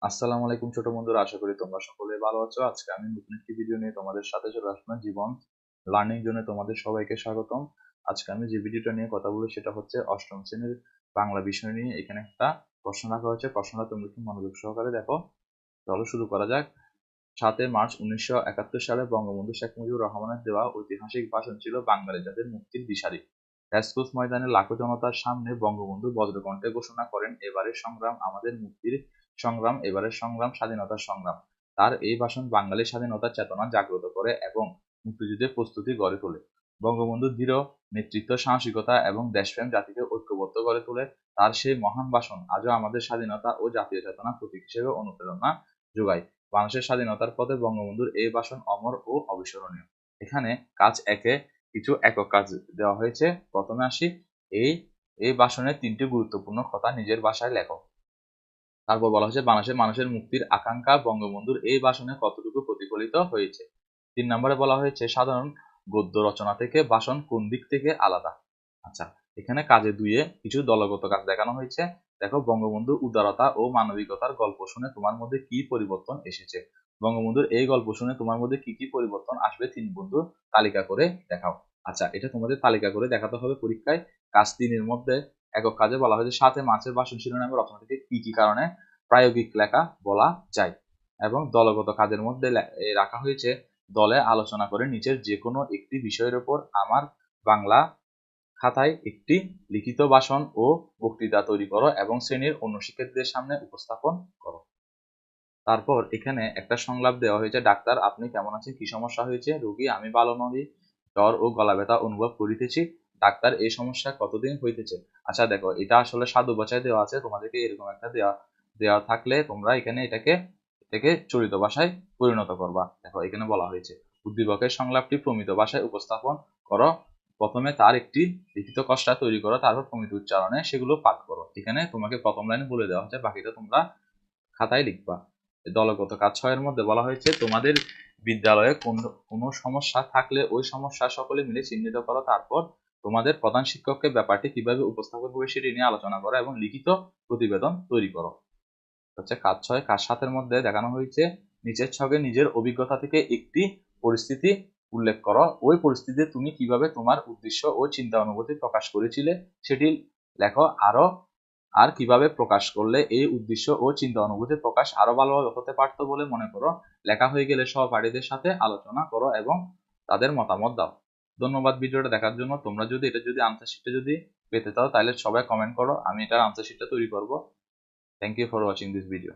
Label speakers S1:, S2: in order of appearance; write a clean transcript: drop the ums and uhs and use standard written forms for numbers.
S1: আসসালামু আলাইকুম ছোট বন্ধুরা, আশা করি তোমরা সকলে ভালো আছো। আজকে আমি নতুন একটি ভিডিও নিয়ে তোমাদের সাথে চলে আসলাম। জীবন লার্নিং জন্য তোমাদের সবাইকে স্বাগতম। আজকে আমি যে ভিডিওটা নিয়ে কথা বলবো সেটা হচ্ছে অষ্টম শ্রেণীর বাংলা বিষয় নিয়ে। এখানে একটা প্রশ্ন রাখা হয়েছে, প্রশ্নটা তোমরা একটু মনোযোগ সহকারে দেখো। চলো শুরু করা যাক। ৭ মার্চ ১৯৭১ সালে বঙ্গবন্ধু শেখ মুজিবুর রহমানের দেওয়া ঐতিহাসিক ভাষণ ছিল বাঙালি জাতির মুক্তির দিশারি। রাজপথ ময়দানে লাখো জনতার সামনে বঙ্গবন্ধু বজ্রকণ্ঠে ঘোষণা করেন, এবারের সংগ্রাম আমাদের মুক্তির সংগ্রাম, এবারের সংগ্রাম স্বাধীনতার সংগ্রাম। তার এই ভাষণ বাঙালির স্বাধীনতার চেতনা জাগ্রত করে এবং মুক্তিযুদ্ধের প্রস্তুতি গড়ে তোলে। বঙ্গবন্ধুর দৃঢ় নেতৃত্ব, সাহসিকতা এবং দেশপ্রেম জাতিকে ঐক্যবদ্ধ করে তোলে। তার সেই মহান ভাষণ আজও আমাদের স্বাধীনতা ও জাতীয় চেতনা প্রতীক হিসেবে অনুপ্রেরণা যোগায়। বাংলাদেশের স্বাধীনতার পথে বঙ্গবন্ধুর এই ভাষণ অমর ও অবিস্মরণীয়। এখানে কাজ একে কিছু একক কাজ দেওয়া হয়েছে। প্রথমে আসি, এই এই ভাষণের 3টি গুরুত্বপূর্ণ কথা নিজের ভাষায় লেখো। তারপর বলা হয়েছে বাংলাদেশের মানুষের মুক্তির আকাঙ্ক্ষা বঙ্গবন্ধুর এই ভাষণে কতটুকু প্রতিফলিত হয়েছে। 3 নম্বরে বলা হয়েছে সাধারণ গদ্য রচনা থেকে ভাষণ কোন দিক থেকে আলাদা। আচ্ছা, এখানে কাজে 2-এ কিছু দলগত কাজ দেখানো হয়েছে। দেখো, বঙ্গবন্ধুর উদারতা ও মানবিকতার গল্প শুনে তোমার মধ্যে কি পরিবর্তন এসেছে। বঙ্গবন্ধুর এই গল্প শুনে তোমার মধ্যে কি কি পরিবর্তন আসবে 3 বন্ধু তালিকা করে দেখাও। আচ্ছা, এটা তোমাদের তালিকা করে দেখাতে হবে পরীক্ষায়। কাজ 3-এর মধ্যে একক কাজে বলা হয়েছে ৭ মার্চের ভাষণ শিরোনামের রচনা থেকে কি কি কারণে প্রায়োগিক লেখা বলা যায়। এবং দলগত কাজের মধ্যে রাখা হয়েছে দলে আলোচনা করে নিচের যে কোনো একটি বিষয়ের উপর আমার বাংলা খাতায় একটি লিখিত ভাষণ ও বক্তৃতা তৈরি করো এবং শ্রেণীর অন্য শিক্ষার্থীদের সামনে উপস্থাপন করো। তারপর এখানে একটা সংলাপ দেওয়া হয়েছে, ডাক্তার আপনি কেমন আছেন, কি সমস্যা হয়েছে। রোগী আমি ভালো নহি, জ্বর ও গলা ব্যথা অনুভব করিতেছি। ডাক্তার এই সমস্যা কতদিন হইতেছে। আচ্ছা দেখো, এটা আসলে সাধু ভাষায় দেওয়া আছে, তোমাদেরকে এরকম একটা দেওয়া দেওয়া থাকলে তোমরা এখানে এটাকে চলিত ভাষায় পরিণত করবা। দেখো, এখানে বলা হয়েছে উদ্দীপকের সংলাপটি প্রমিত ভাষায় উপস্থাপন করো। প্রথমে তার একটি লিখিত খসড়া তৈরি করো, তারপর প্রমিত উচ্চারণে সেগুলো পাঠ করো। এখানে তোমাকে প্রথম লাইনে বলে দেওয়া হচ্ছে, বাকিটা তোমরা খাতায় লিখবা। দলগত কাজ 6-এর মধ্যে বলা হয়েছে তোমাদের বিদ্যালয়ে কোনো সমস্যা থাকলে ওই সমস্যা সকলে মিলে চিহ্নিত করো, তারপর তোমাদের প্রধান শিক্ষককে ব্যাপারটি কিভাবে উপস্থাপন করবে সেটি নিয়ে আলোচনা করো এবং লিখিত প্রতিবেদন তৈরি করো। হচ্ছে কাজ 6। কাজ 7-এর মধ্যে দেখানো হয়েছে নিচের ছকে নিজের অভিজ্ঞতা থেকে একটি পরিস্থিতি উল্লেখ করো। ওই পরিস্থিতিতে তুমি কিভাবে তোমার উদ্দেশ্য ও চিন্তা অনুভূতি প্রকাশ করেছিলে সেটি লেখো। আর কিভাবে প্রকাশ করলে এই উদ্দেশ্য ও চিন্তা অনুভূতি প্রকাশ আরো ভালোভাবে হতে পারতো বলে মনে করো। লেখা হয়ে গেলে সহপাঠীদের সাথে আলোচনা করো এবং তাদের মতামত দাও। ধন্যবাদ ভিডিওটা দেখার জন্য। তোমরা যদি আনসার শিটটা পেতে চাও তাহলে সবাই কমেন্ট করো, আমি এটার আনসার শিটটা তৈরি করব। Thank you for watching this video.